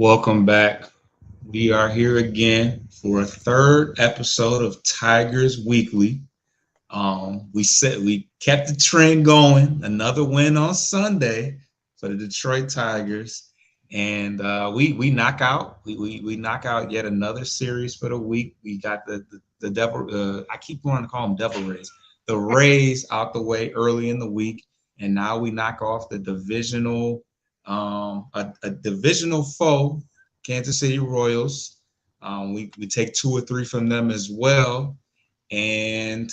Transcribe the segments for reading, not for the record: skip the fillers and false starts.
Welcome back. We are here again for a third episode of Tigers Weekly. We kept the trend going. Another win on Sunday for the Detroit Tigers, and we knock out we knock out yet another series for the week. We got the Devil. I keep wanting to call them Devil Rays. The Rays out the way early in the week, and now we knock off the a divisional foe, Kansas City Royals. We take two or three from them as well, and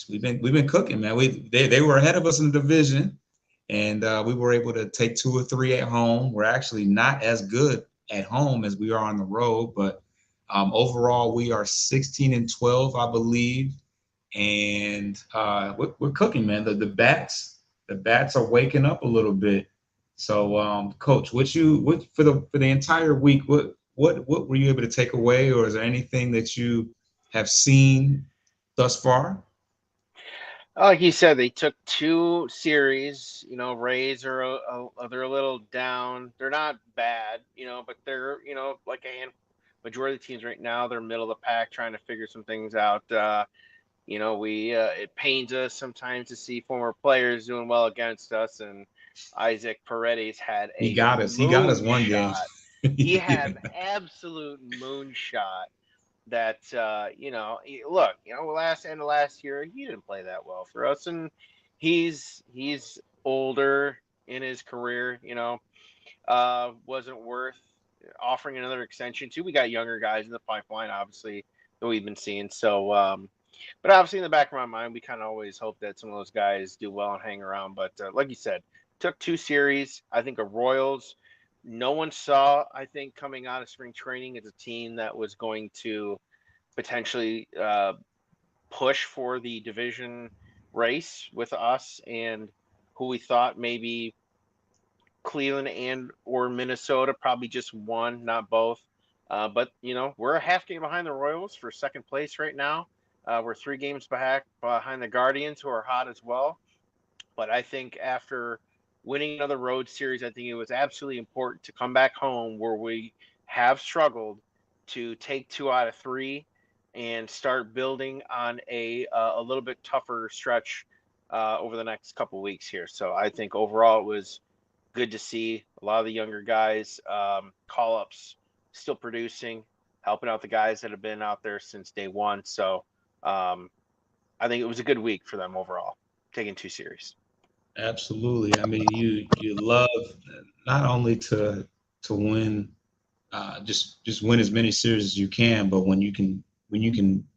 we've been cooking, man. They were ahead of us in the division, and we were able to take two or three at home. We're actually not as good at home as we are on the road, but overall we are 16-12, I believe, and we're cooking, man. The bats are waking up a little bit. So, Coach, what for the entire week, what were you able to take away, or is there anything that you have seen thus far? Like you said, they took two series. Rays they're a little down. They're not bad, but they're like majority of the teams right now. They're middle of the pack, trying to figure some things out. We it pains us sometimes to see former players doing well against us, and Isaac Paredes had He a got us. He got us one game. moonshot. He had an absolute moonshot that look, last end of last year he didn't play that well for us, and he's older in his career. Wasn't worth offering another extension to. We got younger guys in the pipeline, obviously, that we've been seeing. So, but obviously in the back of my mind, we kind of always hope that some of those guys do well and hang around. But like you said, took two series. I think of Royals. No one saw, I think, coming out of spring training as a team that was going to potentially push for the division race with us, and who we thought maybe Cleveland and or Minnesota, probably just one, not both. But we're a half game behind the Royals for second place right now. We're 3 games back behind the Guardians, who are hot as well. But I think after winning another road series, I think it was absolutely important to come back home where we have struggled to take 2 out of 3 and start building on a little bit tougher stretch over the next couple of weeks here. So I think overall it was good to see a lot of the younger guys, call ups, still producing, helping out the guys that have been out there since day one. So I think it was a good week for them overall, taking 2 series. Absolutely. I mean, you love not only to win, just win as many series as you can, but when you can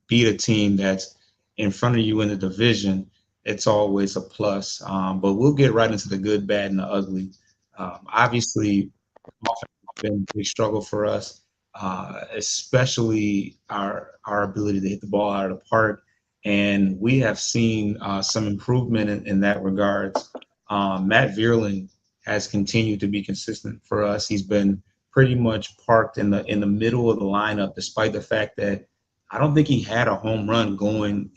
beat a team that's in front of you in the division, it's always a plus. But we'll get right into the good, bad, and the ugly. Obviously, offense has been a big struggle for us, especially our ability to hit the ball out of the park. And we have seen some improvement in that regards. Matt Vierling has continued to be consistent for us. He's been pretty much parked in the middle of the lineup, despite the fact that I don't think he had a home run going,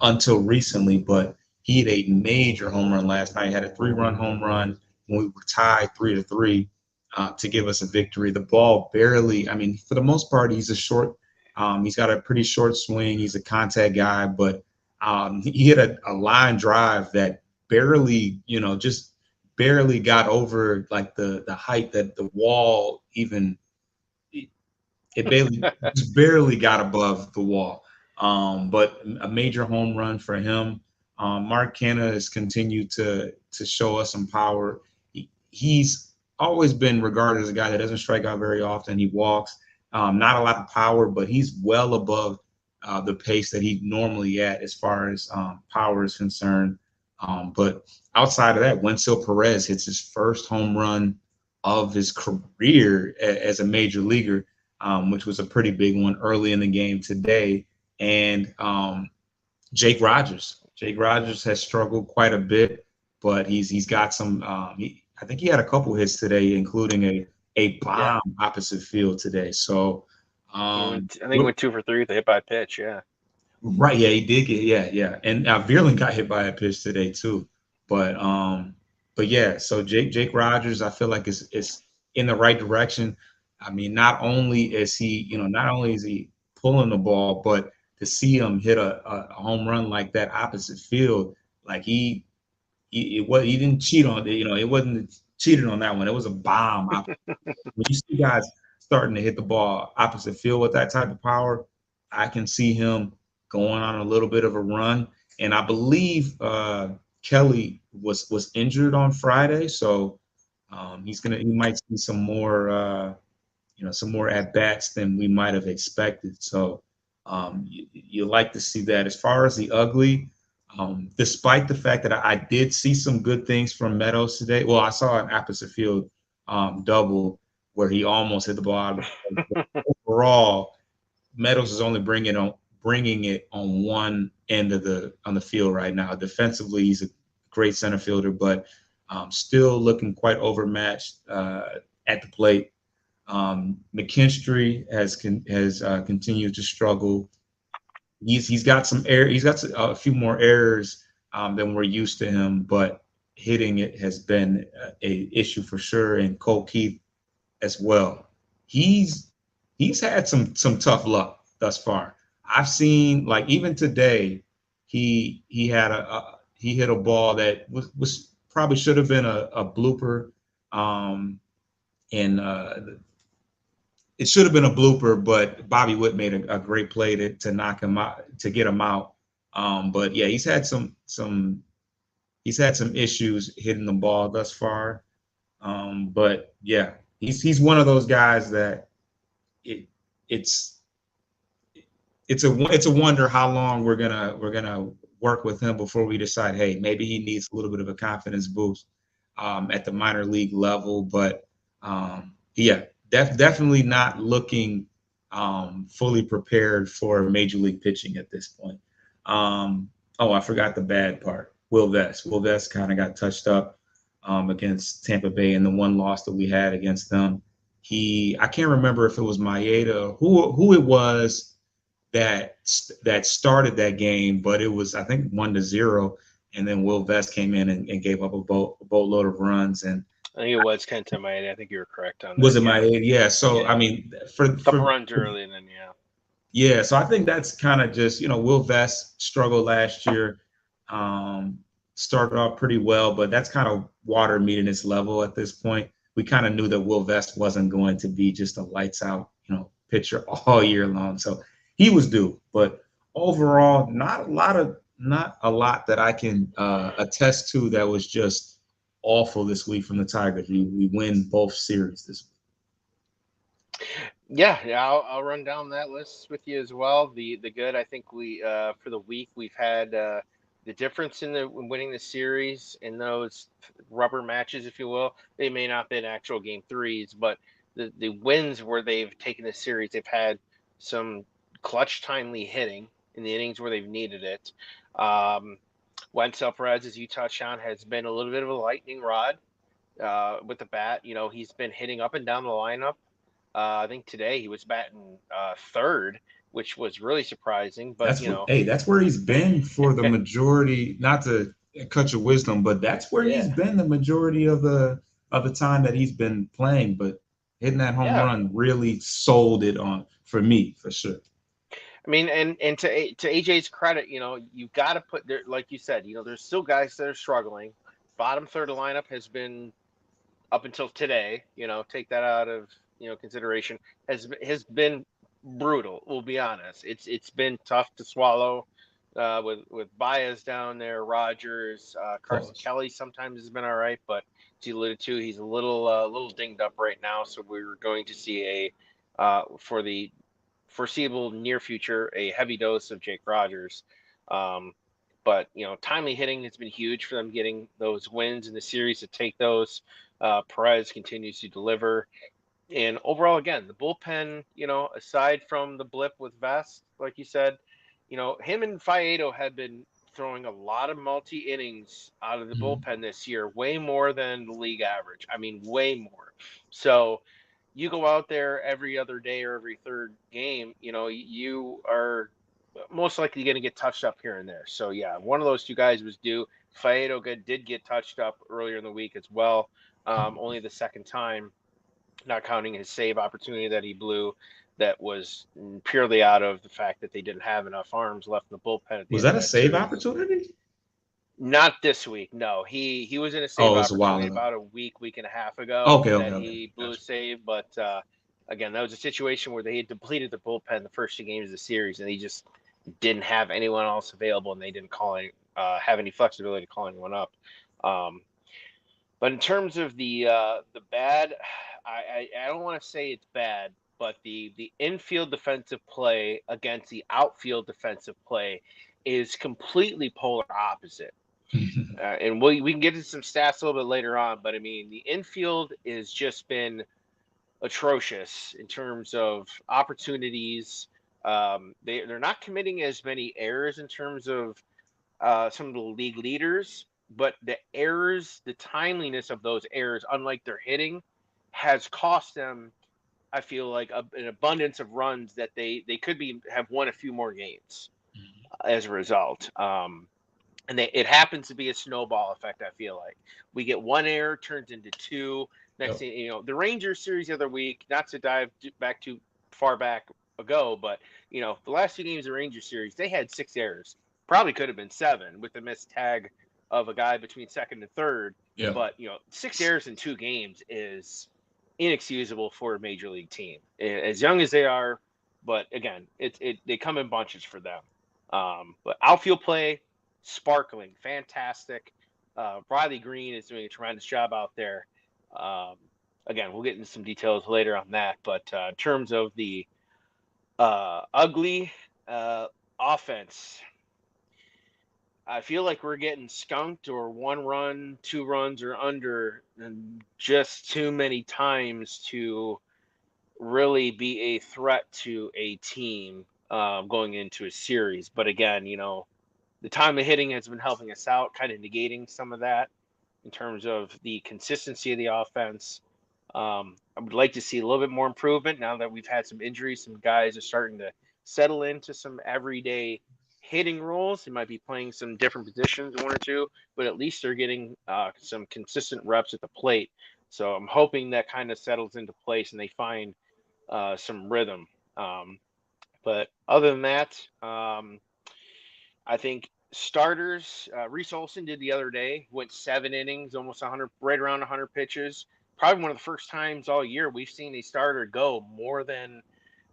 until recently, but he had a major home run last night. He had a 3-run home run when we were tied 3-3 to give us a victory. The ball barely, I mean, for the most part, he's got a pretty short swing. He's a contact guy, but he hit a line drive that barely, just barely got over like the height that the wall even it barely just barely got above the wall. But a major home run for him. Mark Canna has continued to show us some power. He's always been regarded as a guy that doesn't strike out very often. He walks, not a lot of power, but he's well above the pace that he normally at as far as power is concerned. But outside of that, Wenzel Perez hits his first home run of his career as a major leaguer, which was a pretty big one early in the game today. And Jake Rogers. Jake Rogers has struggled quite a bit, but he's got some. I think he had a couple hits today, including a Yeah. bomb opposite field today. So, I think he went 2 for 3 with a hit by pitch. Yeah. right, yeah, he did get, yeah, and Vierling got hit by a pitch today too. But yeah, so Jake Rogers, I feel like is in the right direction. I mean, not only is he pulling the ball, but to see him hit a home run like that opposite field, like he didn't cheat on it. It wasn't cheated on that one. It was a bomb. When you see guys starting to hit the ball opposite field with that type of power, I can see him going on a little bit of a run. And I believe Kelly was injured on Friday, so he might see some more at bats than we might have expected. So you like to see that. As far as the ugly, despite the fact that I did see some good things from Meadows today. Well, I saw an opposite field double where he almost hit the ball out of the park. Overall, Meadows is only bringing it on one end of the field right now. Defensively, he's a great center fielder, but still looking quite overmatched at the plate. McKinstry has continued to struggle. He's got some error. He's got a few more errors than we're used to him, but hitting it has been a issue for sure. And Cole Keith as well. He's had some tough luck thus far. I've seen, like, even today, he hit a ball that was probably should have been a blooper, and it should have been a blooper, but Bobby Witt made a great play to knock him out, to get him out. But yeah, he's had some issues hitting the ball thus far. But yeah, he's one of those guys that it's a wonder how long we're gonna work with him before we decide, hey, maybe he needs a little bit of a confidence boost at the minor league level. But yeah, definitely not looking fully prepared for major league pitching at this point. I forgot the bad part. Will Vest. Will Vest kind of got touched up against Tampa Bay in the one loss that we had against them. I can't remember if it was Maeda, who it was that started that game, but it was, I think, 1-0, and then Will Vest came in and gave up a boatload of runs. And I think it was Kenta Maeda. I think you were correct on that. Was it Maeda? Yeah. So yeah. I mean, for runs early, and then yeah. So I think that's kind of just, Will Vest struggled last year. Started off pretty well, but that's kind of water meeting its level at this point. We kind of knew that Will Vest wasn't going to be just a lights out, pitcher all year long. So he was due, but overall, not a lot that I can attest to that was just awful this week from the Tigers. We win both series this week. Yeah, I'll run down that list with you as well. The good, I think we for the week we've had the difference in winning the series in those rubber matches, if you will. They may not have been actual game threes, but the wins where they've taken the series, they've had some clutch, timely hitting in the innings where they've needed it. Wenceel Perez, as you touched on, has been a little bit of a lightning rod with the bat. He's been hitting up and down the lineup. I think today he was batting third, which was really surprising. But that's where he's been for the majority. Not to cut your wisdom, but that's where he's been the majority of the time that he's been playing. But hitting that home run really sold it on for me, for sure. I mean, and to AJ's credit, you've got to put there, like you said, there's still guys that are struggling. Bottom third of lineup has been, up until today, take that out of consideration, has been brutal. We'll be honest. It's been tough to swallow with Baez down there, Rogers, Carson Kelly sometimes has been all right, but as you alluded to, he's a little dinged up right now. So we're going to see for the foreseeable near future, a heavy dose of Jake Rogers. But timely hitting has been huge for them, getting those wins in the series to take those. Perez continues to deliver. And overall, again, the bullpen, aside from the blip with Vest, like you said, him and Faedo had been throwing a lot of multi-innings out of the bullpen this year, way more than the league average. I mean, way more. So you go out there every other day or every third game, you are most likely going to get touched up here and there. So, yeah, one of those two guys was due. Faedo did get touched up earlier in the week as well, only the second time. not counting his save opportunity that he blew. That was purely out of the fact that they didn't have enough arms left in the bullpen at the Was end that of a that save series. opportunity? Not this week. No, he was in a save Oh, it's a while opportunity ago. about a week and a half ago Okay, okay, that okay. he blew a Gotcha. save. But again, that was a situation where they had depleted the bullpen the first 2 games of the series, and they just didn't have anyone else available, and they didn't have any flexibility to call anyone up. Um, but in terms of the bad, I don't want to say it's bad, but the infield defensive play against the outfield defensive play is completely polar opposite. And we can get into some stats a little bit later on, but I mean the infield has just been atrocious in terms of opportunities. They're not committing as many errors in terms of some of the league leaders, but the errors, the timeliness of those errors, unlike their hitting, has cost them. I feel like an abundance of runs that they could have won a few more games as a result. And it happens to be a snowball effect. I feel like we get one error turns into two. Next Yep. thing the Rangers series the other week. Not to dive back too far back ago, but the last 2 games of the Rangers series, they had 6 errors. Probably could have been 7 with the missed tag of a guy between second and third. Yep. But 6 errors in 2 games is inexcusable for a major league team, as young as they are. But again, they come in bunches for them. But outfield play, sparkling, fantastic. Riley Green is doing a tremendous job out there. Again, we'll get into some details later on that. But in terms of the ugly offense, I feel like we're getting skunked or 1 run, 2 runs or under, and just too many times to really be a threat to a team going into a series. But again, the time of hitting has been helping us out, kind of negating some of that in terms of the consistency of the offense. I would like to see a little bit more improvement now that we've had some injuries. Some guys are starting to settle into some everyday hitting roles. They might be playing some different positions, 1 or 2, but at least they're getting some consistent reps at the plate. So I'm hoping that kind of settles into place and they find some rhythm. But other than that, I think starters, Reese Olson did the other day, went 7 innings, almost 100, right around 100 pitches. Probably one of the first times all year we've seen a starter go more than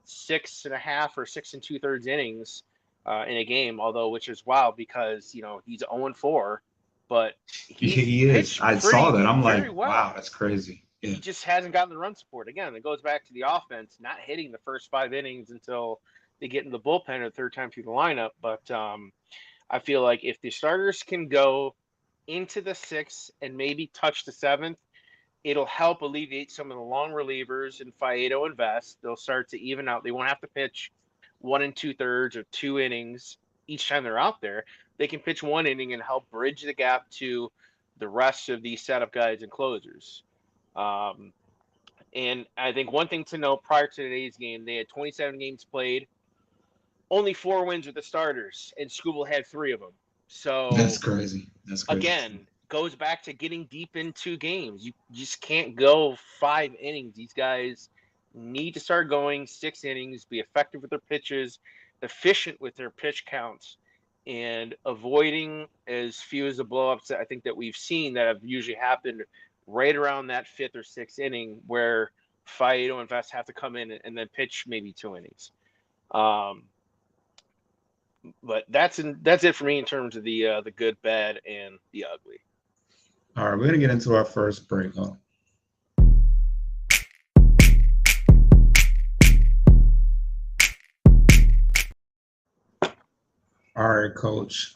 6.5 or 6 2/3 innings in a game. Although, which is wild because he's 0-4, but he He is. pitched I saw that. I'm very like, wow, well. that's crazy. Yeah. He just hasn't gotten the run support. Again, it goes back to the offense not hitting the first 5 innings until they get in the bullpen or the third time through the lineup. But I feel like if the starters can go into the 6th and maybe touch the 7th, it'll help alleviate some of the long relievers in Faedo and Vest. They'll start to even out. They won't have to pitch 1 2/3 or 2 innings each time they're out there. They can pitch 1 inning and help bridge the gap to the rest of these setup guys and closers. And I think one thing to note prior to today's game, they had 27 games played, only 4 wins with the starters, and Skubal had 3 of them. So That's crazy. That's crazy. again, goes back to getting deep into games. You just can't go 5 innings. These guys need to start going 6 innings, be effective with their pitches, efficient with their pitch counts, and avoiding as few as the blowups that I think that we've seen that have usually happened right around that 5th or 6th inning where Faedo and Vest have to come in and then pitch maybe 2 innings. But that's it for me in terms of the good, bad, and the ugly. All right, we're gonna get into our first break. Huh? All right, Coach.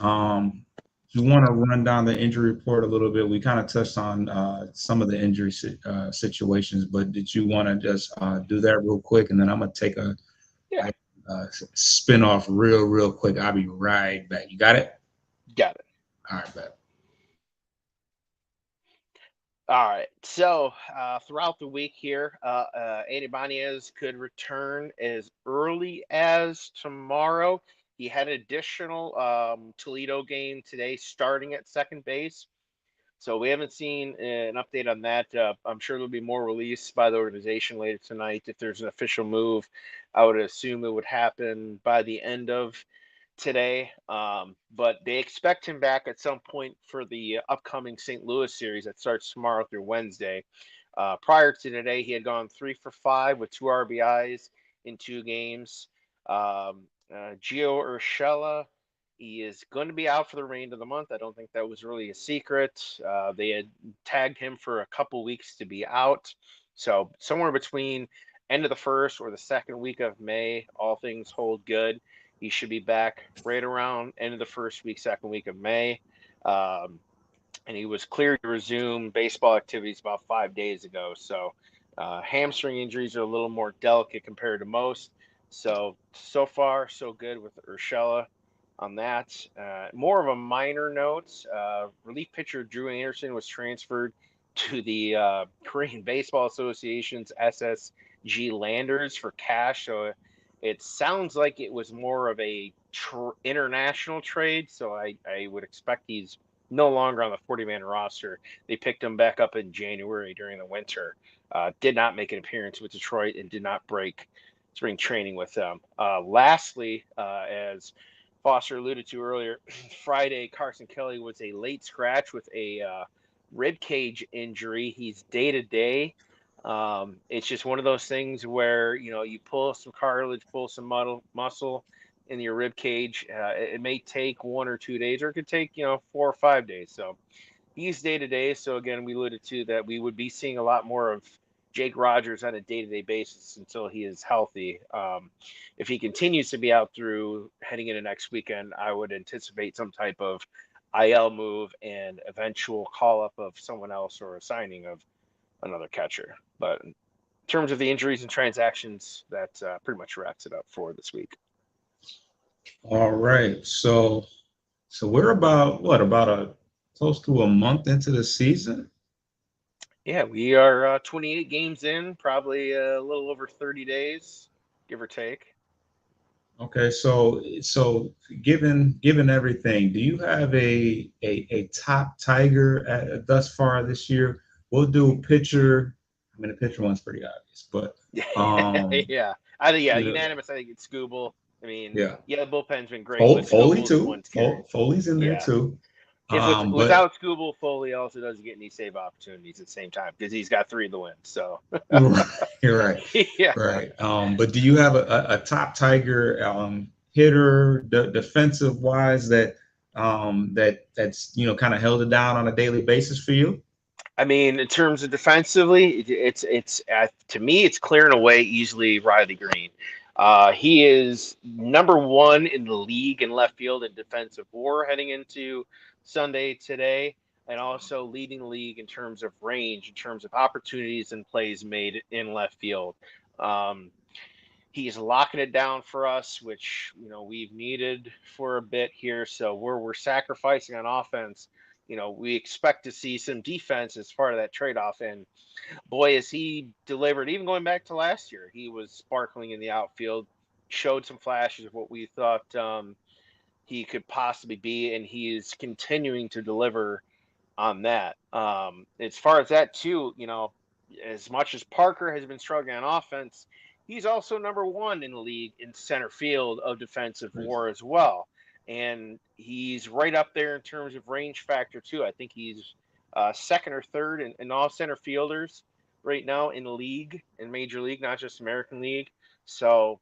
You want to run down the injury report a little bit? We kind of touched on some of the injury situations, but did you want to just do that real quick, and then I'm gonna take a Yeah. spin off real quick. I'll be right back. You got it? Got it. All right, bet. All right. So throughout the week here, Eddie Banez could return as early as tomorrow. He had an additional Toledo game today starting at second base. So we haven't seen an update on that. I'm sure there'll be more released by the organization later tonight. If there's an official move, I would assume it would happen by the end of today. But they expect him back at some point for the upcoming St. Louis series that starts tomorrow through Wednesday. Prior to today, he had gone 3 for 5 with 2 RBIs in 2 games. Gio Urshela, he is going to be out for the remainder of the month. I don't think that was really a secret. They had tagged him for a couple weeks to be out. So somewhere between end of the first or the second week of May, all things hold good. He should be back right around end of the first week, second week of May. And he was cleared to resume baseball activities about 5 days ago. So hamstring injuries are a little more delicate compared to most. So far, so good with Urshela on that. More of a minor note, relief pitcher Drew Anderson was transferred to the Korean Baseball Association's SSG Landers for cash. So it sounds like it was more of a international trade. So I would expect he's no longer on the 40-man roster. They picked him back up in January during the winter. Did not make an appearance with Detroit and did not break spring training with them. Lastly, as Foster alluded to earlier, Friday, Carson Kelly was a late scratch with a rib cage injury. He's day-to-day. It's just one of those things where, you pull some cartilage, pull some muscle in your rib cage. It may take 1 or 2 days, or it could take, 4 or 5 days. So he's day-to-day. So again, we alluded to that we would be seeing a lot more of Jake Rogers on a day-to-day basis until he is healthy. If he continues to be out through heading into next weekend, I would anticipate some type of IL move and eventual call-up of someone else or a signing of another catcher. But in terms of the injuries and transactions, that pretty much wraps it up for this week. All right. So we're about close to a month into the season. Yeah, we are 28 games in, probably a little over 30 days, give or take. Okay, so given everything, do you have a top Tiger thus far this year? We'll do pitcher. I mean, the pitcher one's pretty obvious, but yeah, unanimous. I think it's Skubal. I mean, the bullpen's been great. Foley too. Foley's in there too. Without Skubal, Foley also doesn't get any save opportunities at the same time because he's got 3 of the wins. So you're right. Yeah. Right. But do you have a top Tiger hitter, defensive wise, that's kind of held it down on a daily basis for you? I mean, in terms of defensively, it's to me, it's clearing away easily Riley Green. He is number 1 in the league in left field in defensive WAR heading into Sunday today, and also leading the league in terms of range, in terms of opportunities and plays made in left field. He's locking it down for us, which we've needed for a bit here. So we're sacrificing on offense. We expect to see some defense as part of that trade-off. And boy, has he delivered. Even going back to last year, he was sparkling in the outfield, showed some flashes of what we thought he could possibly be, and he is continuing to deliver on that. As far as that too, as much as Parker has been struggling on offense, he's also number 1 in the league in center field of defensive WAR as well. And he's right up there in terms of range factor too. I think he's second or third in all center fielders right now in the league, in Major League, not just American League. So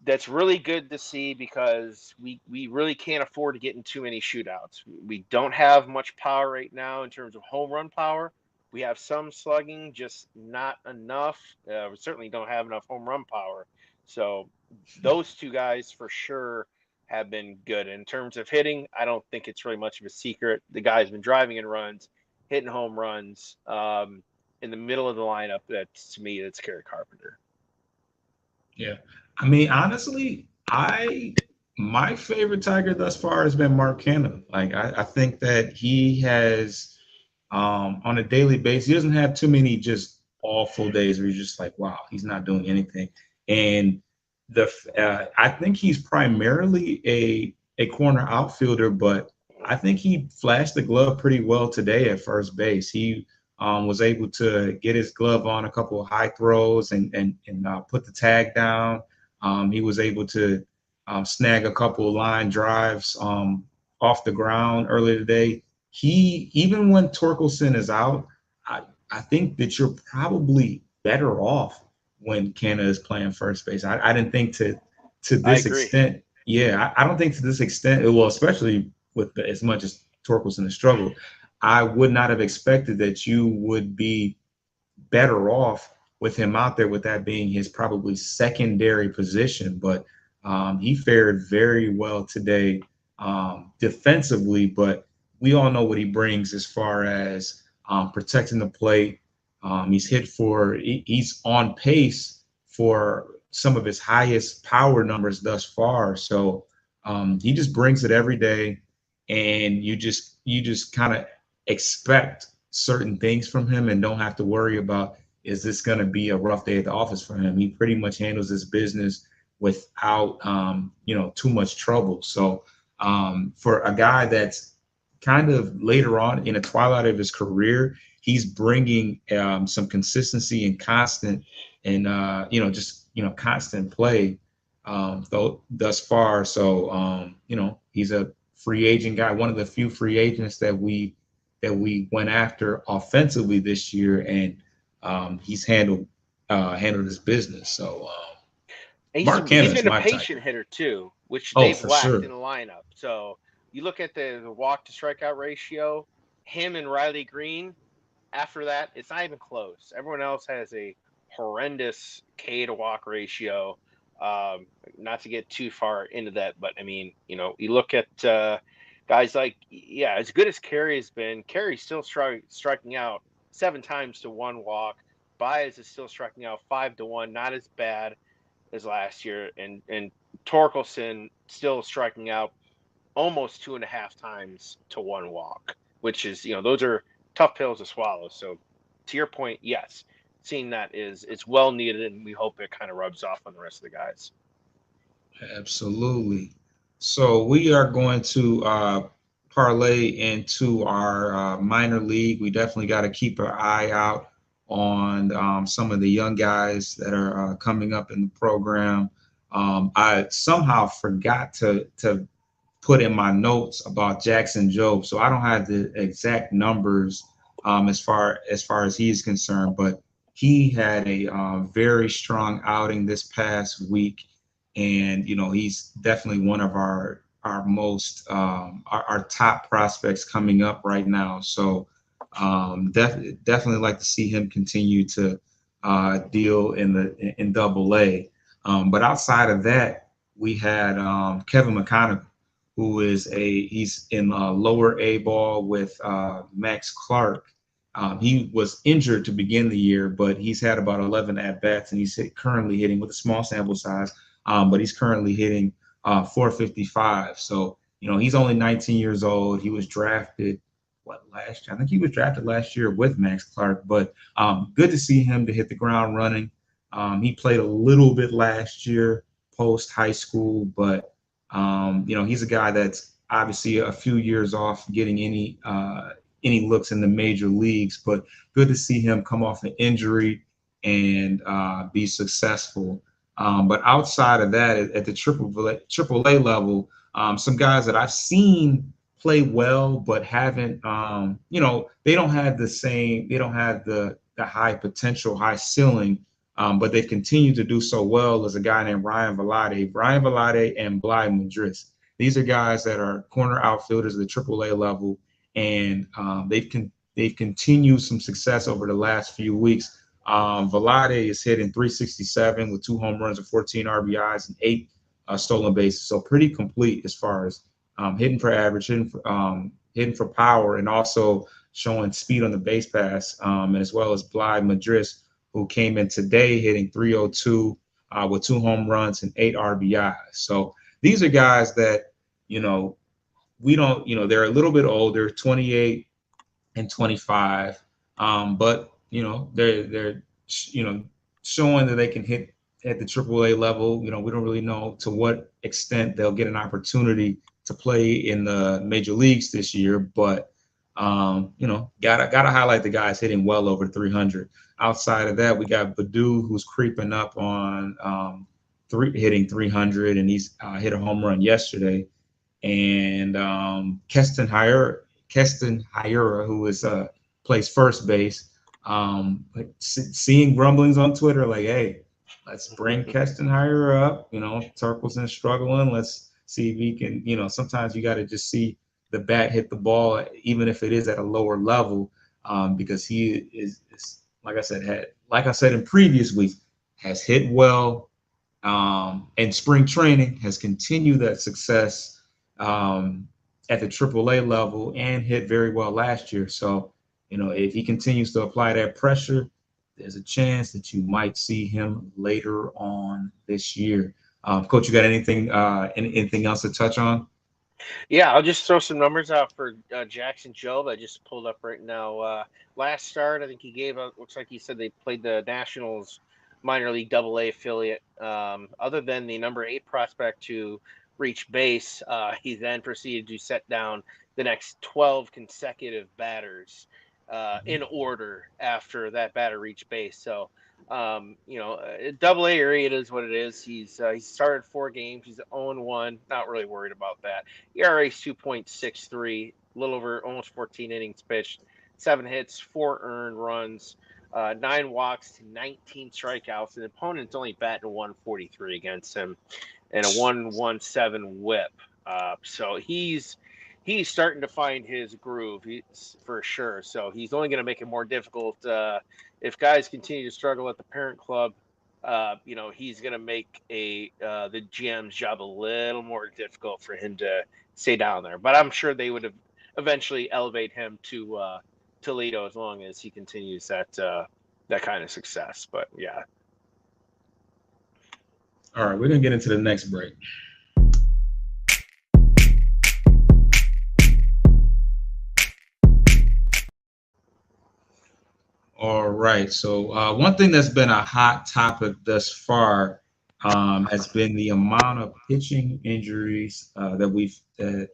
that's really good to see because we really can't afford to get in too many shootouts. We don't have much power right now in terms of home run power. We have some slugging, just not enough. We certainly don't have enough home run power. So those 2 guys for sure have been good. In terms of hitting, I don't think it's really much of a secret. The guy's been driving in runs, hitting home runs in the middle of the lineup. That's, to me, that's Kerry Carpenter. Yeah. I mean, honestly, my favorite Tiger thus far has been Mark Canha. Like, I think that he has, on a daily basis, he doesn't have too many just awful days where you're just like, wow, he's not doing anything. And I think he's primarily a corner outfielder, but I think he flashed the glove pretty well today at first base. He was able to get his glove on a couple of high throws and put the tag down. He was able to snag a couple of line drives off the ground earlier today. He even when Torkelson is out, I think that you're probably better off when Canna is playing first base. I didn't think to I this agree. extent. Yeah, I don't think to this extent. Well, especially with as much as Torkelson has struggled, I would not have expected that you would be better off with him out there, with that being his probably secondary position. But he fared very well today defensively, but we all know what he brings as far as protecting the plate. He's on pace for some of his highest power numbers thus far. So he just brings it every day, and you just kind of expect certain things from him and don't have to worry about, is this going to be a rough day at the office for him. He pretty much handles his business without too much trouble. So for a guy that's kind of later on in the twilight of his career, he's bringing some consistency and constant and constant play though thus far. So he's a free agent guy, one of the few free agents that we went after offensively this year, and he's handled his business. So Mark Canha He's is been a my type. patient hitter too, which Oh, they've for lacked sure. in the lineup. So you look at the walk to strikeout ratio, him and Riley Green. After that, it's not even close. Everyone else has a horrendous K to walk ratio. Not to get too far into that, but I mean, you look at guys like, yeah, as good as Carey has been, Carey's still striking out 7 times to 1 walk. Baez is still striking out 5 to 1, not as bad as last year, and Torkelson still striking out almost 2.5 times to 1 walk, which is, those are tough pills to swallow. So to your point, yes, seeing that it's well needed, and we hope it kind of rubs off on the rest of the guys. Absolutely. So we are going to parlay into our minor league. We definitely got to keep our eye out on some of the young guys that are coming up in the program. I somehow forgot to put in my notes about Jackson Jobe, so I don't have the exact numbers as far as he's concerned, but he had a very strong outing this past week, and he's definitely one of our most our top prospects coming up right now. So definitely like to see him continue to deal in Double A. But outside of that, we had Kevin McConaughey, who he's in lower A ball with Max Clark. He was injured to begin the year, but he's had about 11 at bats, and he's currently hitting with a small sample size. But he's currently hitting 455. So he's only 19 years old. He was drafted last year? I think he was drafted last year with Max Clark. But good to see him to hit the ground running. He played a little bit last year post high school, but he's a guy that's obviously a few years off getting any looks in the major leagues. But good to see him come off an injury and be successful. But outside of that, at the triple A level, some guys that I've seen play well, but haven't, they don't have the high potential, high ceiling, but they've continued to do so well, as a guy named Ryan Velade and Bly Madris. These are guys that are corner outfielders at the triple A level, and they've continued some success over the last few weeks. Velade is hitting 367 with 2 home runs and 14 RBIs and 8 stolen bases. So pretty complete as far as hitting for average, hitting for power, and also showing speed on the base pass, as well as Bly Madris, who came in today hitting 302 with 2 home runs and 8 RBIs. So these are guys that, we don't, they're a little bit older, 28 and 25, but they're showing that they can hit at the AAA level. We don't really know to what extent they'll get an opportunity to to play in the major leagues this year, but gotta highlight the guys hitting well over 300. Outside of that, we got Baду, who's creeping up on hitting 300, and he's hit a home run yesterday. And Keston Hiura, who is plays first base. Seeing grumblings on Twitter like, hey, let's bring Keston Hiura up. Torkelson's struggling. Let's see if he can. Sometimes you got to just see the bat hit the ball, even if it is at a lower level, because he is like I said in previous weeks, has hit well. And spring training has continued that success at the AAA level and hit very well last year. So, if he continues to apply that pressure, there's a chance that you might see him later on this year. Coach, you got anything else to touch on? Yeah, I'll just throw some numbers out for Jackson Jobe. I just pulled up right now. Last start, I think he gave up. Looks like he said they played the Nationals minor league AA affiliate. Other than the number 8 prospect to reach base, he then proceeded to set down the next 12 consecutive batters in order after that batter reached base. So, AA area, it is what it is. He started 4 games. He's 0-1. Not really worried about that. ERA is 2.63, a little over almost 14 innings pitched, 7 hits, 4 earned runs, 9 walks to 19 strikeouts. And the opponent's only batting 143 against him and a 1.17 whip. So he's starting to find his groove, for sure. So he's only going to make it more difficult if guys continue to struggle at the parent club. He's going to make the GM's job a little more difficult for him to stay down there. But I'm sure they would eventually elevate him to Toledo as long as he continues that kind of success. But yeah. All right, we're going to get into the next break. All right. So one thing that's been a hot topic thus far has been the amount of pitching injuries that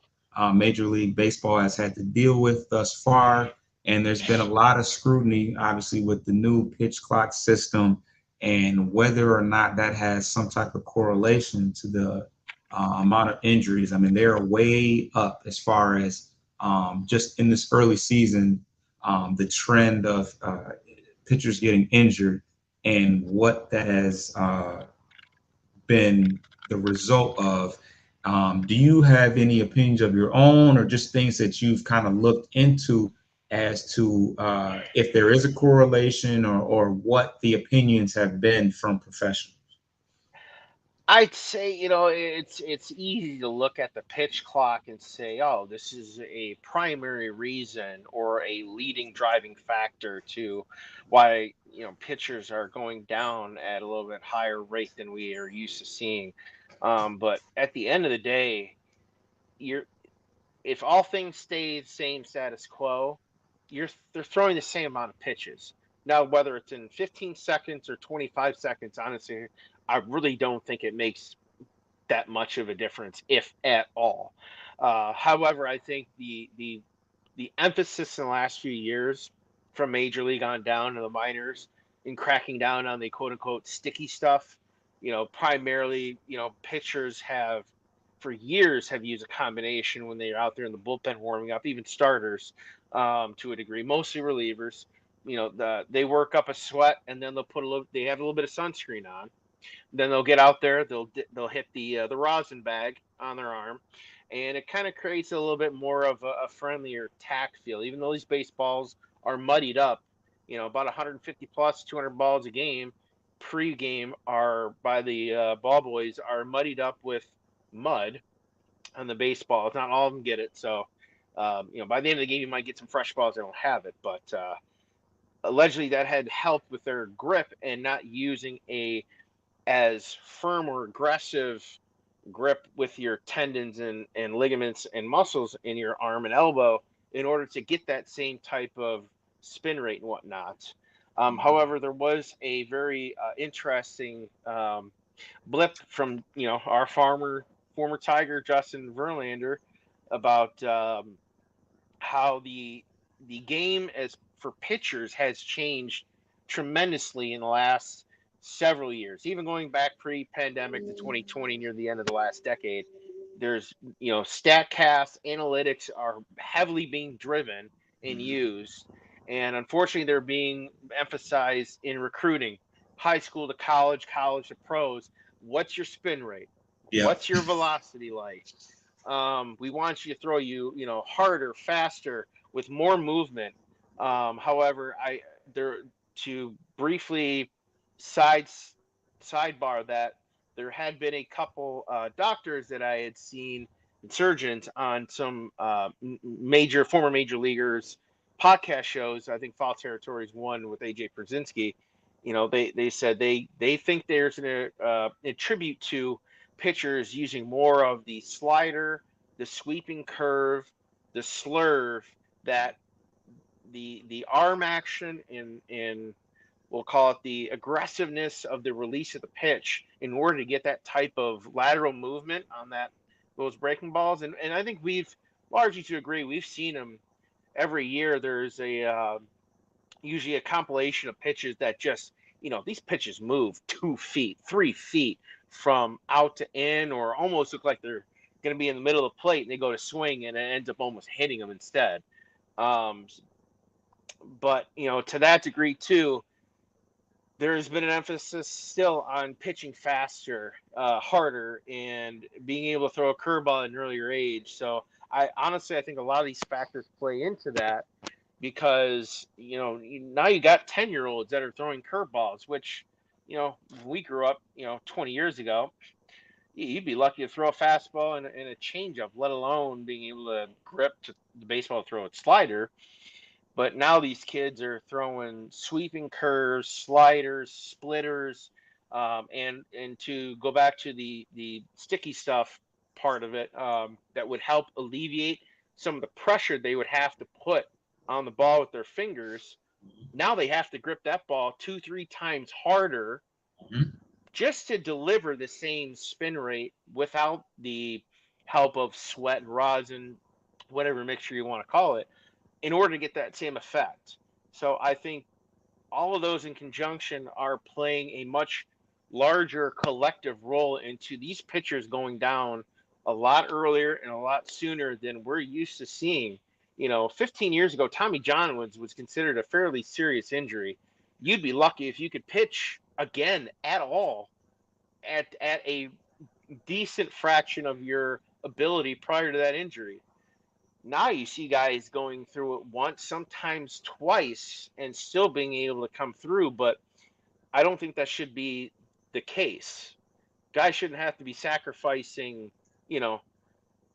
Major League Baseball has had to deal with thus far. And there's been a lot of scrutiny, obviously, with the new pitch clock system and whether or not that has some type of correlation to the amount of injuries. I mean, they're way up as far as just in this early season. The trend of pitchers getting injured and what that has been the result of. Do you have any opinions of your own or just things that you've kind of looked into as to if there is a correlation or what the opinions have been from professionals? I'd say, it's easy to look at the pitch clock and say, oh, this is a primary reason or a leading driving factor to why, pitchers are going down at a little bit higher rate than we are used to seeing. But at the end of the day, if all things stay the same status quo, they're throwing the same amount of pitches. Now, whether it's in 15 seconds or 25 seconds, honestly, I really don't think it makes that much of a difference, if at all. However, I think the emphasis in the last few years from Major League on down to the minors in cracking down on the quote unquote sticky stuff, primarily, pitchers have for years have used a combination when they're out there in the bullpen warming up, even starters to a degree, mostly relievers. They work up a sweat and then they have a little bit of sunscreen on. Then they'll get out there, they'll hit the rosin bag on their arm, and it kind of creates a little bit more of a friendlier tack feel. Even though these baseballs are muddied up, about 150 plus 200 balls a game, pre-game are by the ball boys are muddied up with mud on the baseballs. Not all of them get it, so by the end of the game you might get some fresh balls that don't have it, but allegedly that had helped with their grip and not using as firm or aggressive grip with your tendons and ligaments and muscles in your arm and elbow in order to get that same type of spin rate and whatnot. However, there was a very interesting blip from our former former Tiger Justin Verlander about how the game as for pitchers has changed tremendously in the last several years, even going back pre-pandemic to 2020, near the end of the last decade. There's, StatCast analytics are heavily being driven and used, and unfortunately, they're being emphasized in recruiting, high school to college, college to pros. What's your spin rate? Yeah. What's your velocity like? We want you to throw harder, faster, with more movement. However, to briefly sidebar that there had been a couple doctors that I had seen, surgeons, on some former major leaguers podcast shows. I think Fall Territories one with AJ Przinsky. They said they think there's a tribute to pitchers using more of the slider, the sweeping curve, the slurve, that the arm action and we'll call it the aggressiveness of the release of the pitch in order to get that type of lateral movement on those breaking balls. And I think we've largely to agree, we've seen them every year. There's usually a compilation of pitches that just, these pitches move 2 feet, 3 feet from out to in, or almost look like they're going to be in the middle of the plate, and they go to swing and it ends up almost hitting them instead. But, to that degree too, there's been an emphasis still on pitching faster, harder, and being able to throw a curveball at an earlier age. So I think a lot of these factors play into that, because, now you got 10-year-olds that are throwing curveballs, which, we grew up, 20 years ago, you'd be lucky to throw a fastball and a changeup, let alone being able to grip to the baseball, throw its slider. But now these kids are throwing sweeping curves, sliders, splitters, and to go back to the sticky stuff part of it, that would help alleviate some of the pressure they would have to put on the ball with their fingers. Now they have to grip that ball 2-3 times harder just to deliver the same spin rate without the help of sweat and rosin, whatever mixture you want to call it, in order to get that same effect. So I think all of those in conjunction are playing a much larger collective role into these pitchers going down a lot earlier and a lot sooner than we're used to seeing. 15 years ago, Tommy John was considered a fairly serious injury. You'd be lucky if you could pitch again at all at a decent fraction of your ability prior to that injury. Now you see guys going through it once, sometimes twice, and still being able to come through. But I don't think that should be the case. Guys shouldn't have to be sacrificing,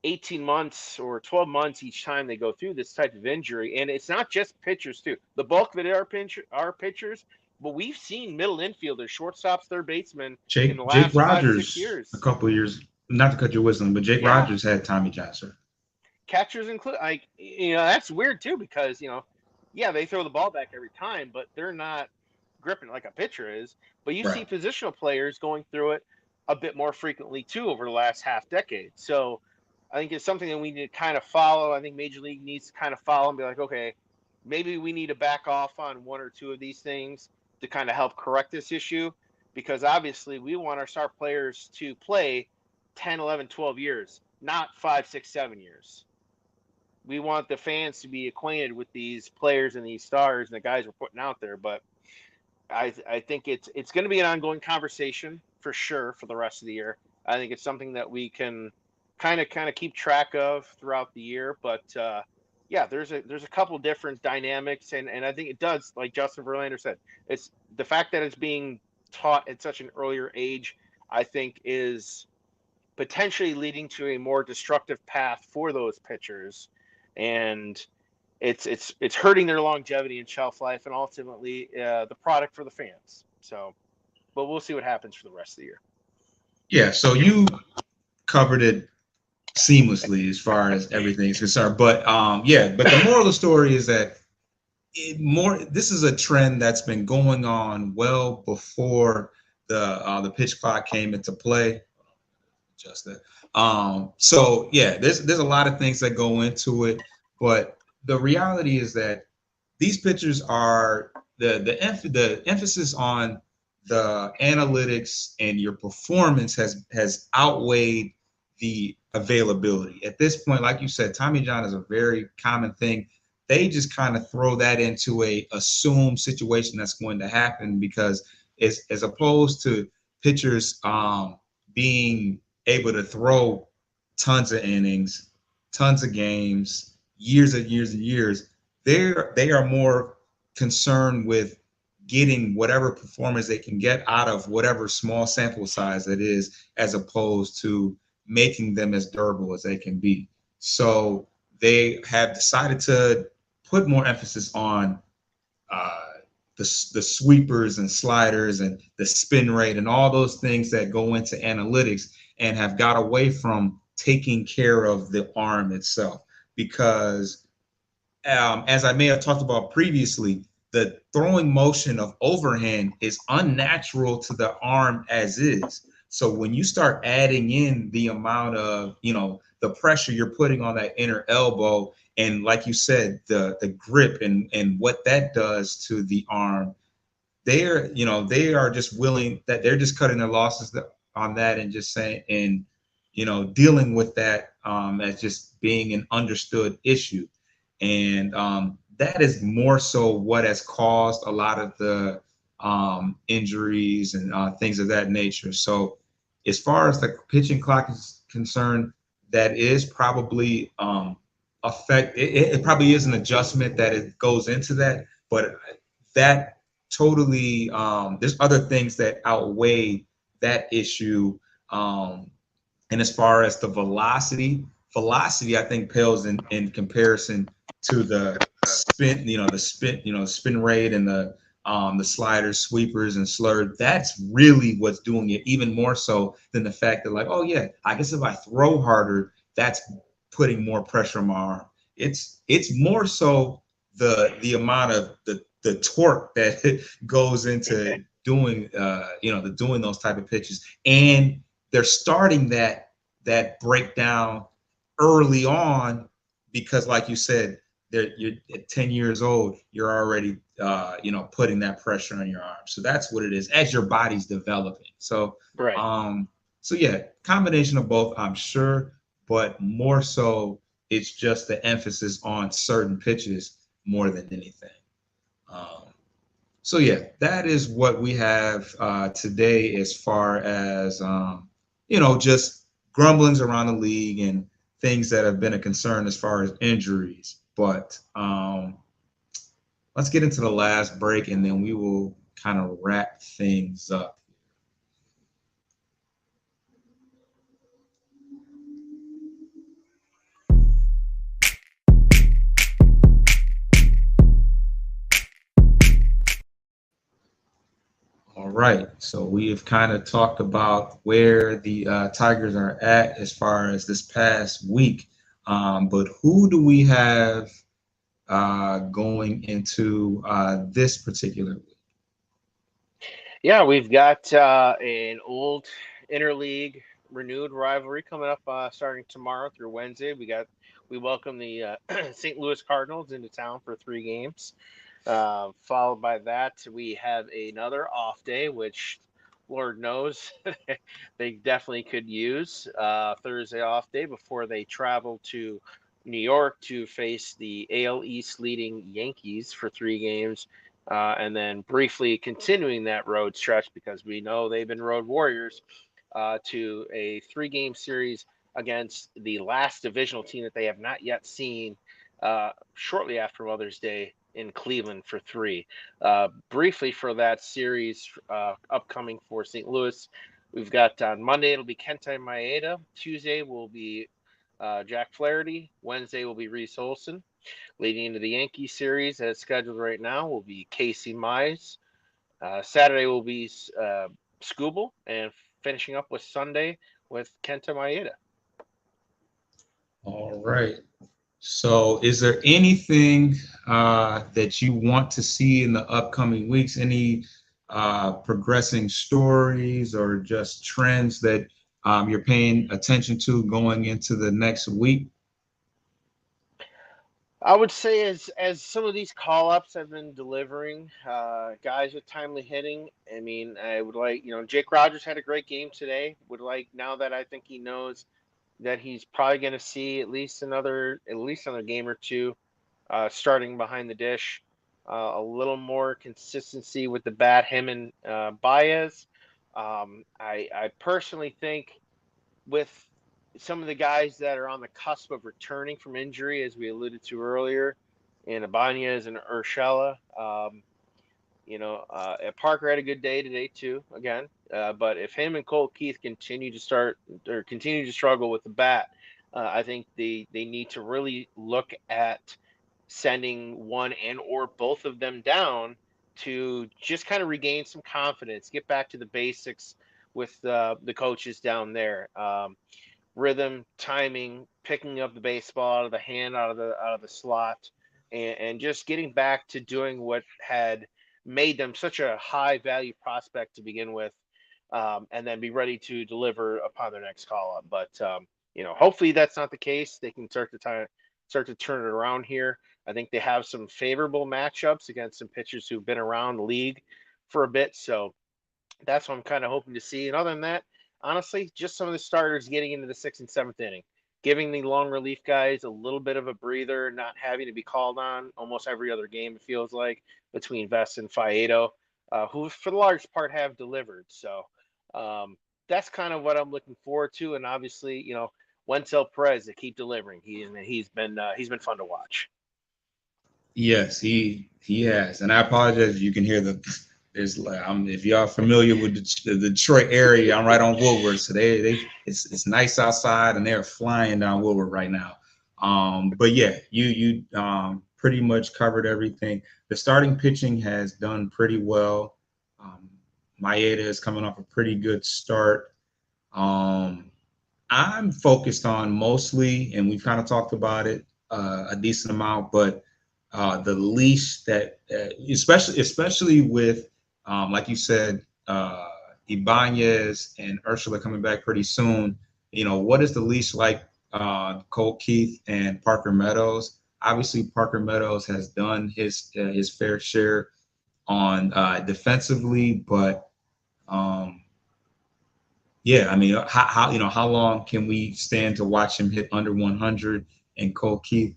18 months or 12 months each time they go through this type of injury. And it's not just pitchers too. The bulk of it are pitchers, but we've seen middle infielders, shortstops, third basemen in the last Jake Rogers, 5-6 years. A couple of years, not to cut your wisdom, but Jake Rogers had Tommy John, sir. Catchers include, that's weird too, because they throw the ball back every time, but they're not gripping like a pitcher is. But you see positional players going through it a bit more frequently too over the last half decade. So I think it's something that we need to kind of follow. I think Major League needs to kind of follow and be like, okay, maybe we need to back off on one or two of these things to kind of help correct this issue, because obviously we want our star players to play 10, 11, 12 years, not 5, 6, 7 years. We want the fans to be acquainted with these players and these stars and the guys we're putting out there. But I think it's going to be an ongoing conversation for sure for the rest of the year. I think it's something that we can kind of keep track of throughout the year. But there's a couple different dynamics, and I think it does, like Justin Verlander said, it's the fact that it's being taught at such an earlier age, I think, is potentially leading to a more destructive path for those pitchers. And it's hurting their longevity and shelf life, and ultimately the product for the fans. So, but we'll see what happens for the rest of the year. Yeah. So you covered it seamlessly as far as everything is concerned. But but the moral of the story is that this is a trend that's been going on well before the pitch clock came into play. adjust that. So yeah, there's a lot of things that go into it, but the reality is that these pitchers are the emphasis on the analytics and your performance has outweighed the availability. At this point, like you said, Tommy John is a very common thing. They just kind of throw that into a assumed situation that's going to happen because as opposed to pitchers being able to throw tons of innings, tons of games, years and years and years, they are more concerned with getting whatever performance they can get out of whatever small sample size it is, as opposed to making them as durable as they can be. So they have decided to put more emphasis on uh, the sweepers and sliders and the spin rate and all those things that go into analytics, and have got away from taking care of the arm itself. Because as I may have talked about previously, the throwing motion of overhand is unnatural to the arm as is. So when you start adding in the amount of, the pressure you're putting on that inner elbow, and like you said, the grip and what that does to the arm, they are just willing that they're just cutting their losses on that and just saying, and dealing with that as just being an understood issue. And that is more so what has caused a lot of the injuries and things of that nature. So as far as the pitching clock is concerned, that is probably it probably is an adjustment that it goes into that, but that totally there's other things that outweigh that issue. And as far as the velocity I think pales in comparison to the spin, spin rate and the sliders, sweepers, and slur. That's really what's doing it, even more so than the fact that, like, oh yeah, I guess if I throw harder, that's putting more pressure on my arm. It's more so the amount of the torque that goes into doing doing those type of pitches, and they're starting that breakdown early on because, like you said, you're at 10 years old, you're already putting that pressure on your arm. So that's what it is as your body's developing. So right. So yeah, combination of both, I'm sure, but more so it's just the emphasis on certain pitches more than anything. So yeah, that is what we have today as far as just grumblings around the league and things that have been a concern as far as injuries. But let's get into the last break, and then we will kind of wrap things up. All right, so we have kind of talked about where the Tigers are at as far as this past week, but who do we have going into this particular week? Yeah, we've got an old interleague renewed rivalry coming up starting tomorrow through Wednesday. We welcome the St. Louis Cardinals into town for 3 games. Followed by that, we have another off day, which Lord knows they definitely could use Thursday off day before they travel to New York to face the AL East leading Yankees for 3 games. And then briefly continuing that road stretch, because we know they've been road warriors, to a 3-game series against the last divisional team that they have not yet seen shortly after Mother's Day in Cleveland for 3. Briefly for that series upcoming for St. Louis, we've got on Monday, it'll be Kenta Maeda. Tuesday will be Jack Flaherty. Wednesday will be Reese Olson. Leading into the Yankee series, as scheduled right now, will be Casey Mize. Saturday will be Skubal, and finishing up with Sunday with Kenta Maeda. All right. So is there anything that you want to see in the upcoming weeks? Any progressing stories or just trends that you're paying attention to going into the next week? I would say as some of these call ups have been delivering, guys with timely hitting. I mean, I would like, Jake Rogers had a great game today. Would like, now that I think he knows that he's probably going to see at least another game or two, starting behind the dish, a little more consistency with the bat. Him and Baez. I personally think with some of the guys that are on the cusp of returning from injury, as we alluded to earlier, in Ibanez and Urshela. Parker had a good day today too. Again, but if him and Colt Keith continue to struggle with the bat, I think they need to really look at sending one and or both of them down to just kind of regain some confidence, get back to the basics with the coaches down there. Rhythm, timing, picking up the baseball out of the hand, out of the slot, and just getting back to doing what had made them such a high value prospect to begin with, and then be ready to deliver upon their next call up. But hopefully that's not the case. They can start to turn it around here. I think they have some favorable matchups against some pitchers who've been around the league for a bit, so that's what I'm kind of hoping to see. And other than that, honestly, just some of the starters getting into the sixth and seventh inning, giving the long relief guys a little bit of a breather, not having to be called on almost every other game, it feels like, between Vest and Faedo, who for the large part have delivered. So that's kind of what I'm looking forward to. And obviously, Wenzel Perez to keep delivering. He's been fun to watch. Yes, he has, and I apologize if you can hear if y'all familiar with the Detroit area, I'm right on Woodward, so it's nice outside, and they're flying down Woodward right now. But yeah, you pretty much covered everything. The starting pitching has done pretty well. Maeda is coming off a pretty good start. I'm focused on mostly, and we've kind of talked about it a decent amount, but the leash that, especially with, like you said, Ibanez and Urshela coming back pretty soon. What is the leash like Cole Keith and Parker Meadows? Obviously, Parker Meadows has done his fair share on defensively, but yeah, I mean, how long can we stand to watch him hit under 100 and Cole Keith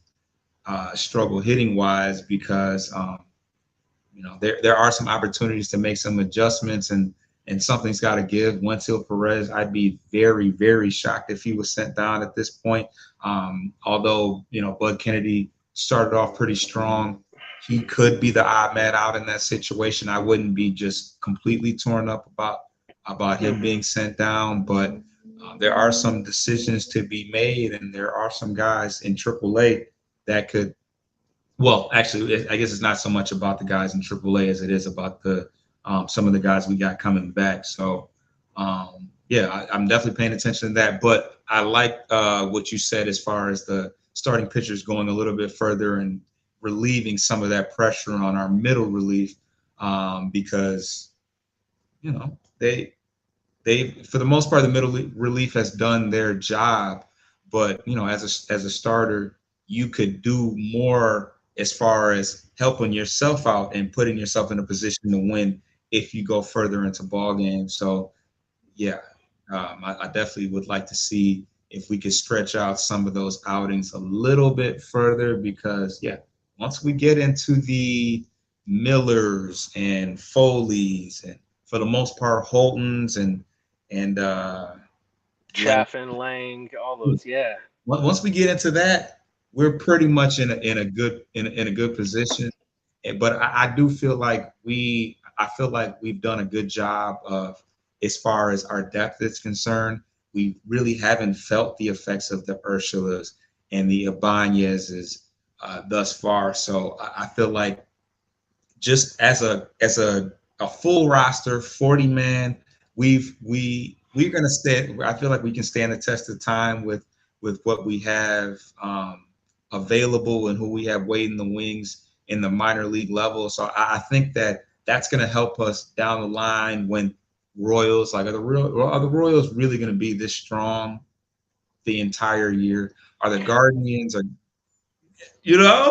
struggle hitting wise, because there are some opportunities to make some adjustments, and something's got to give. Wenzel Perez, I'd be very, very shocked if he was sent down at this point. Although Bud Kennedy started off pretty strong, he could be the odd man out in that situation. I wouldn't be just completely torn up about him being sent down, but there are some decisions to be made, and there are some guys in AAA that could. Well, actually, I guess it's not so much about the guys in AAA as it is about the some of the guys we got coming back. So, yeah, I'm definitely paying attention to that. But I like what you said as far as the starting pitchers going a little bit further and relieving some of that pressure on our middle relief, because they for the most part the middle relief has done their job, but as a starter you could do more as far as helping yourself out and putting yourself in a position to win if you go further into ball games. So yeah, I definitely would like to see if we could stretch out some of those outings a little bit further, because yeah, once we get into the Millers and Foleys and for the most part Holtons and Chaffin, Lang, all those, yeah. once we get into that, we're pretty much in a good position. But I do feel like we've done a good job of, as far as our depth is concerned. We really haven't felt the effects of the Urshelas and the Ibanezes thus far. So I feel like just as a full roster, 40 man, we're gonna stay. I feel like we can stand the test of time with what we have available and who we have waiting in the wings in the minor league level. So I think that that's going to help us down the line when Royals. Like, are the Royals really going to be this strong the entire year? Are the Guardians? Go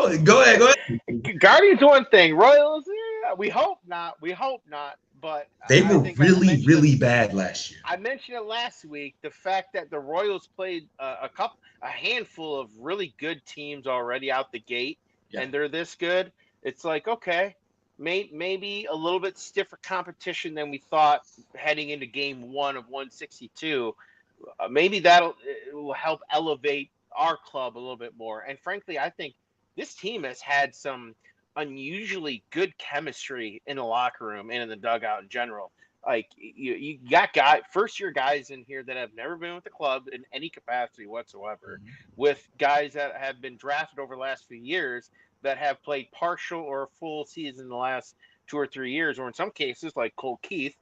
ahead, go ahead. Guardians one thing, Royals. Yeah, we hope not. We hope not. But They I were think really, really bad last year. I mentioned it last week. The fact that the Royals played a handful of really good teams already out the gate, and they're this good. It's like, okay, maybe a little bit stiffer competition than we thought heading into Game 1 of 162. Maybe it will help elevate our club a little bit more. And frankly, I think this team has had some unusually good chemistry in the locker room and in the dugout in general. Like, you got first year guys in here that have never been with the club in any capacity whatsoever, with guys that have been drafted over the last few years that have played partial or a full season in the last 2 or 3 years, or in some cases like Cole Keith,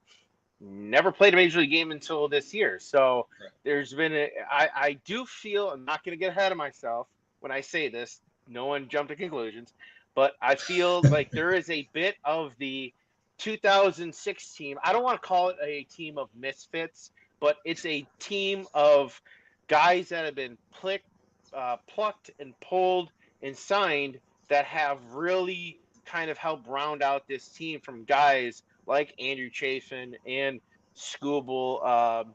never played a major league game until this year. So there's been I do feel, I'm not going to get ahead of myself when I say this, no one jump to conclusions, but I feel like there is a bit of the 2006 team. I don't want to call it a team of misfits, but it's a team of guys that have been plucked and pulled and signed that have really kind of helped round out this team from guys like Andrew Chafin and Skubal,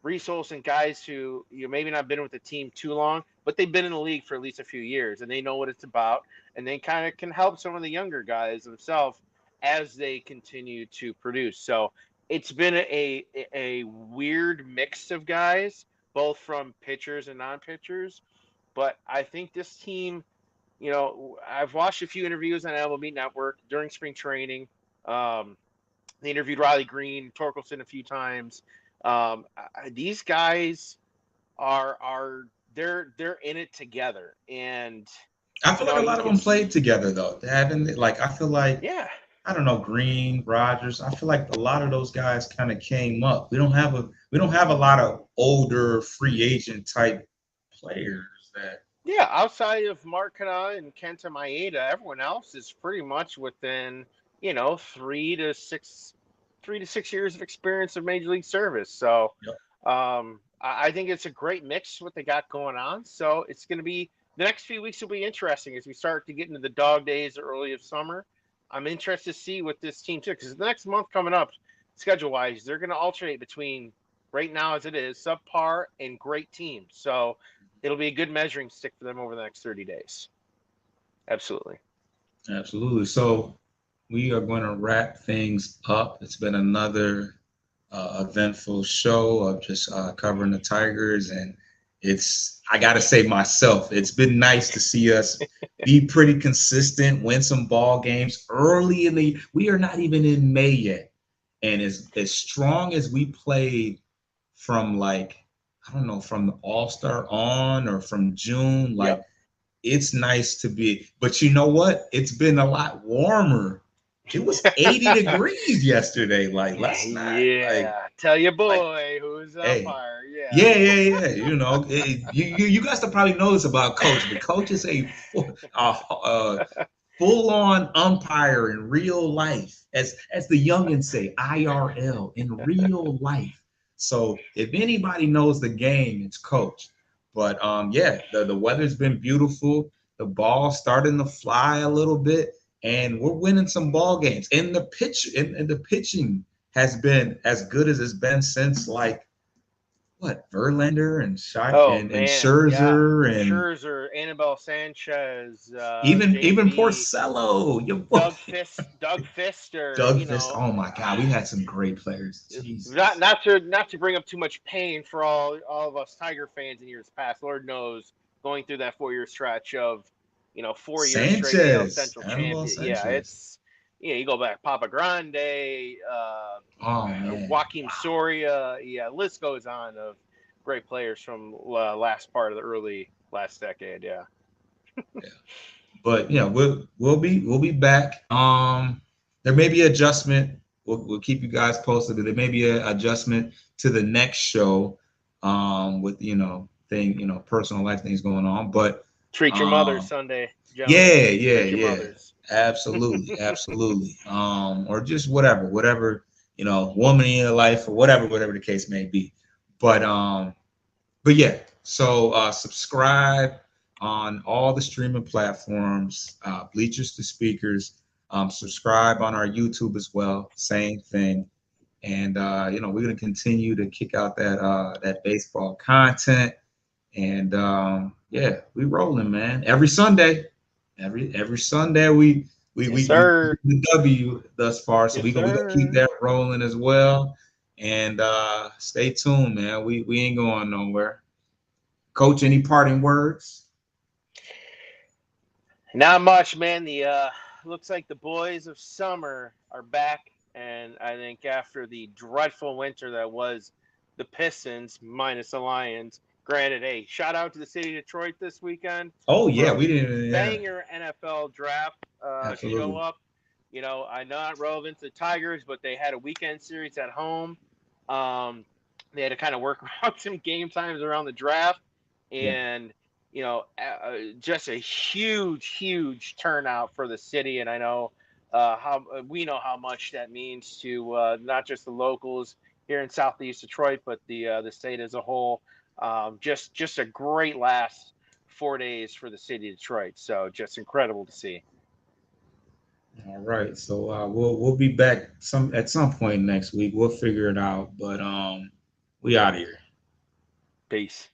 Reese Olson, guys who maybe not been with the team too long, but they've been in the league for at least a few years and they know what it's about, and they kind of can help some of the younger guys themselves as they continue to produce. So it's been a weird mix of guys, both from pitchers and non-pitchers, but I think this team, I've watched a few interviews on MLB Network during spring training. They interviewed Riley Green, Torkelson a few times. These guys they're in it together, and I feel like a lot of them played together though. They haven't, like, I feel like, I don't know, Green, Rogers. I feel like a lot of those guys kind of came up. We don't have a lot of older free agent type players that. Yeah, outside of Mark Canha and Kenta Maeda, everyone else is pretty much within 3 to 6 years of experience of major league service. So I think it's a great mix what they got going on. So it's going to be, the next few weeks will be interesting as we start to get into the dog days early of summer. I'm interested to see what this team took, because the next month coming up, schedule wise, they're going to alternate between, right now as it is, subpar and great teams. So it'll be a good measuring stick for them over the next 30 days. Absolutely. So we are going to wrap things up. It's been another eventful show of just covering the Tigers, and I got to say myself, it's been nice to see us be pretty consistent, win some ball games early we are not even in May yet. And as strong as we played from, like, I don't know, from the All-Star on or from June, like, it's nice to be, but you know what? It's been a lot warmer. It was 80 degrees yesterday. Like, let's not. Yeah, tell your boy who's umpire. Yeah. You guys will probably know this about Coach. But Coach is a full-on umpire in real life, as the youngins say, IRL, in real life. So if anybody knows the game, it's Coach. But the weather's been beautiful. The ball's starting to fly a little bit. And we're winning some ball games. And the pitching has been as good as it's been since, like, Verlander and Scherzer and Anibal Sanchez, even Porcello, Doug Fister. Oh my God, we had some great players. Not to bring up too much pain for all of us Tiger fans in years past. Lord knows, going through that 4-year stretch of 4 years straight AL Central champion. Sanchez. You go back, Papa Grande, Joaquim Soria. List goes on of great players from last part of the early last decade. Yeah. But we'll be back. There may be adjustment. We'll keep you guys posted. There may be an adjustment to the next show, with personal life things going on, but. Treat your mother Sunday. Yeah. Absolutely. Or just whatever woman in your life or whatever the case may be. But yeah. So subscribe on all the streaming platforms, Bleachers to Speakers. Subscribe on our YouTube as well. Same thing. And we're gonna continue to kick out that baseball content. And yeah, we rolling, man. Every Sunday, every Sunday we Yes, sir. the W thus far, so Yes, we gonna keep sir. that rolling as well. And stay tuned, man. We ain't going nowhere. Coach, any parting words? Not much, man. The looks like the boys of summer are back, and I think after the dreadful winter that was the Pistons minus the Lions. Granted, hey, shout out to the city of Detroit this weekend Oh for yeah, a we didn't. Yeah, banger NFL draft show absolutely. up. I'm not relevant to the Tigers, but they had a weekend series at home. Um, they had to kind of work around some game times around the draft, Yeah. and just a huge turnout for the city. And I know how we know how much that means to not just the locals here in Southeast Detroit, but the state as a whole. Just a great last 4 days for the city of Detroit. So just incredible to see. All right. So we'll be back at some point next week. We'll figure it out. But we out of here. Peace.